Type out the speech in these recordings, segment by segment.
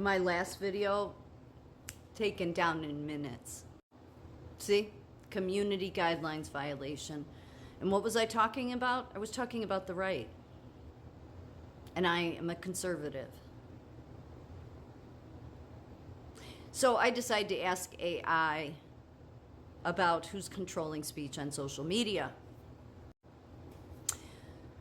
my last video taken down in minutes. See? Community guidelines violation. And what was I talking about? I was talking about the right. And I am a conservative. So I decided to ask AI about who's controlling speech on social media.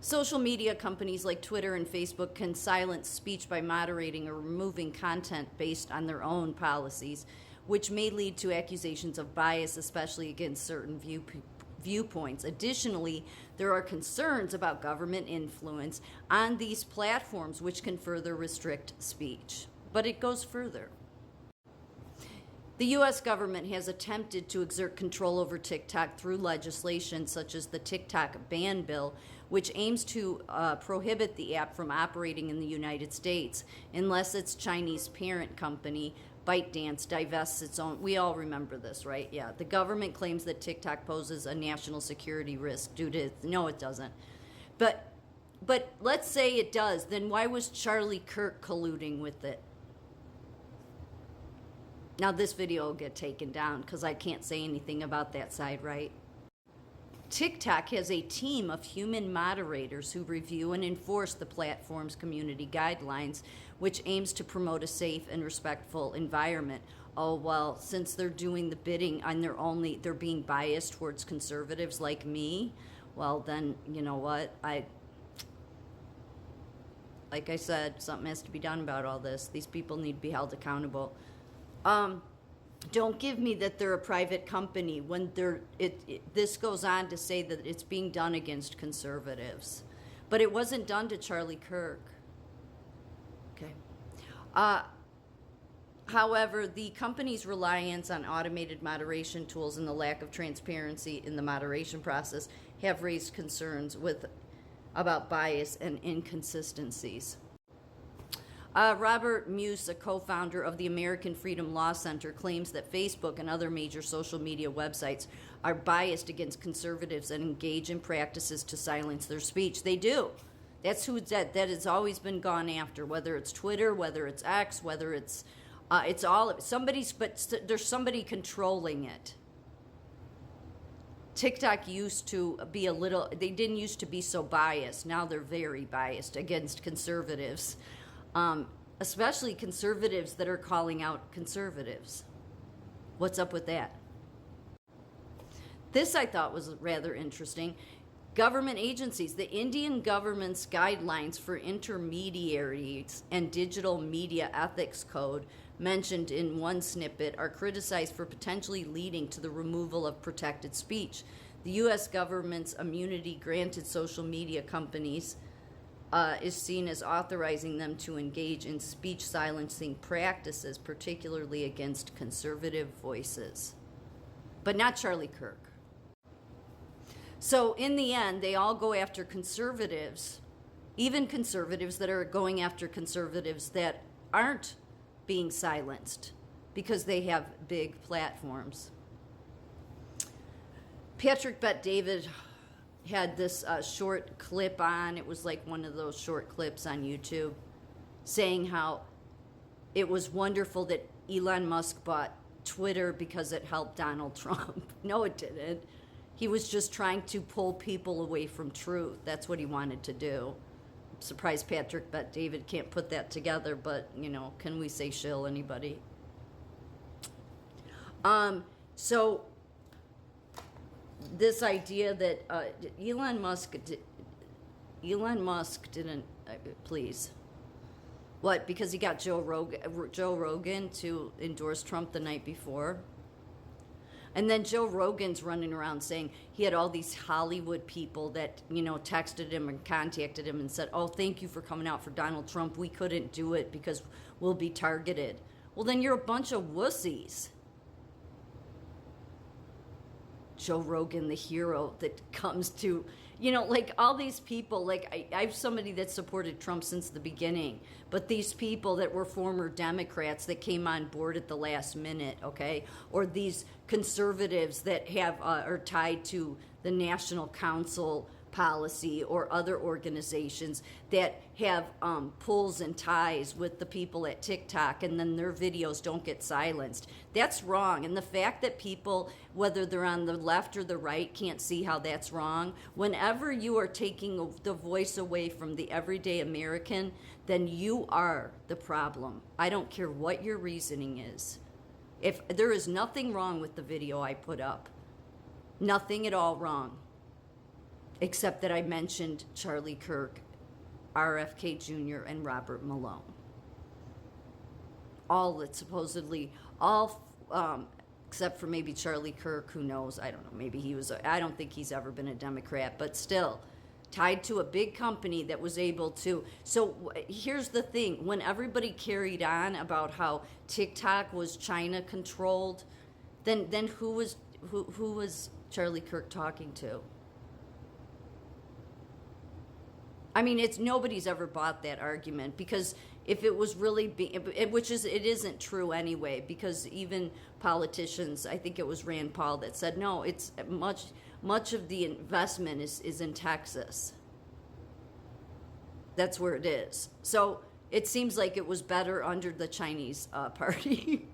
Social media companies like Twitter and Facebook can silence speech by moderating or removing content based on their own policies, which may lead to accusations of bias, especially against certain viewpoints. Additionally, there are concerns about government influence on these platforms, which can further restrict speech. But it goes further. The U.S. government has attempted to exert control over TikTok through legislation such as the TikTok ban bill, which aims to prohibit the app from operating in the United States unless its Chinese parent company, ByteDance, divests its own. We all remember this, right? Yeah. The government claims that TikTok poses a national security risk due to. No, it doesn't. But let's say it does. Then why was Charlie Kirk colluding with it? Now this video will get taken down because I can't say anything about that side, right? TikTok has a team of human moderators who review and enforce the platform's community guidelines, which aims to promote a safe and respectful environment. Oh, well, since they're doing the bidding and they're being biased towards conservatives like me, well then, you know what? Like I said, something has to be done about all this. These people need to be held accountable. Don't give me that they're a private company when this goes on to say that it's being done against conservatives. But it wasn't done to Charlie Kirk. Okay. However, the company's reliance on automated moderation tools and the lack of transparency in the moderation process have raised concerns about bias and inconsistencies. Robert Muse, a co-founder of the American Freedom Law Center, claims that Facebook and other major social media websites are biased against conservatives and engage in practices to silence their speech. They do. That's that has always been gone after, whether it's Twitter, whether it's X, whether it's all of it. There's somebody controlling it. TikTok used to be they didn't used to be so biased. Now they're very biased against conservatives. Especially conservatives that are calling out conservatives. What's up with that? This I thought was rather interesting. Government agencies, the Indian government's guidelines for intermediaries and digital media ethics code mentioned in one snippet are criticized for potentially leading to the removal of protected speech. The U.S. government's immunity granted social media companies is seen as authorizing them to engage in speech silencing practices, particularly against conservative voices. But not Charlie Kirk. So in the end, they all go after conservatives, even conservatives that are going after conservatives that aren't being silenced because they have big platforms. Patrick Bet-David had this short clip on. It was like one of those short clips on YouTube saying how it was wonderful that Elon Musk bought Twitter because it helped Donald Trump. No, it didn't. He was just trying to pull people away from truth. That's what he wanted to do. I'm surprised Patrick Bet-David can't put that together, but, can we say shill anybody? So this idea that Elon Musk didn't, please. What, because he got Joe Rogan to endorse Trump the night before? And then Joe Rogan's running around saying he had all these Hollywood people that, texted him and contacted him and said, oh, thank you for coming out for Donald Trump. We couldn't do it because we'll be targeted. Well, then you're a bunch of wussies. Joe Rogan, the hero that comes to, like all these people, like I'm somebody that supported Trump since the beginning, but these people that were former Democrats that came on board at the last minute, okay, or these conservatives that are tied to the National Council policy or other organizations that have pulls and ties with the people at TikTok, and then their videos don't get silenced. That's wrong. And the fact that people, whether they're on the left or the right, can't see how that's wrong, whenever you are taking the voice away from the everyday American, then you are the problem. I don't care what your reasoning is. If there is nothing wrong with the video I put up, nothing at all wrong, except that I mentioned Charlie Kirk, RFK Jr., and Robert Malone. All that supposedly, except for maybe Charlie Kirk, who knows, I don't know, maybe he was, I don't think he's ever been a Democrat, but still, tied to a big company that was able to. So here's the thing, when everybody carried on about how TikTok was China controlled, then who was Charlie Kirk talking to? I mean, nobody's ever bought that argument, because if it was really, it isn't true anyway, because even politicians, I think it was Rand Paul that said, no, it's much of the investment is in Texas. That's where it is. So it seems like it was better under the Chinese party.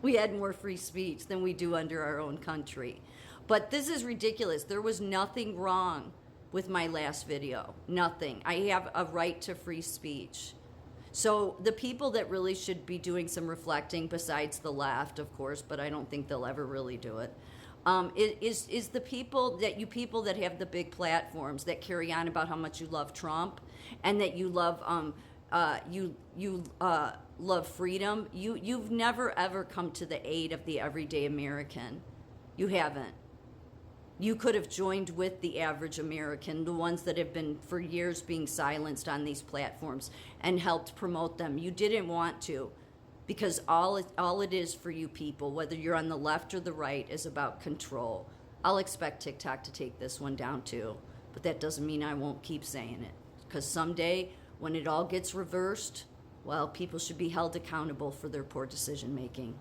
We had more free speech than we do under our own country. But this is ridiculous. There was nothing wrong with my last video. Nothing. I have a right to free speech. So the people that really should be doing some reflecting, besides the left, of course, but I don't think they'll ever really do it, is the people that have the big platforms that carry on about how much you love Trump and that you love love freedom. You've never ever come to the aid of the everyday American. You haven't. You could have joined with the average American, the ones that have been for years being silenced on these platforms, and helped promote them. You didn't want to, because all it is for you people, whether you're on the left or the right, is about control. I'll expect TikTok to take this one down too, but that doesn't mean I won't keep saying it, because someday when it all gets reversed, well, people should be held accountable for their poor decision making.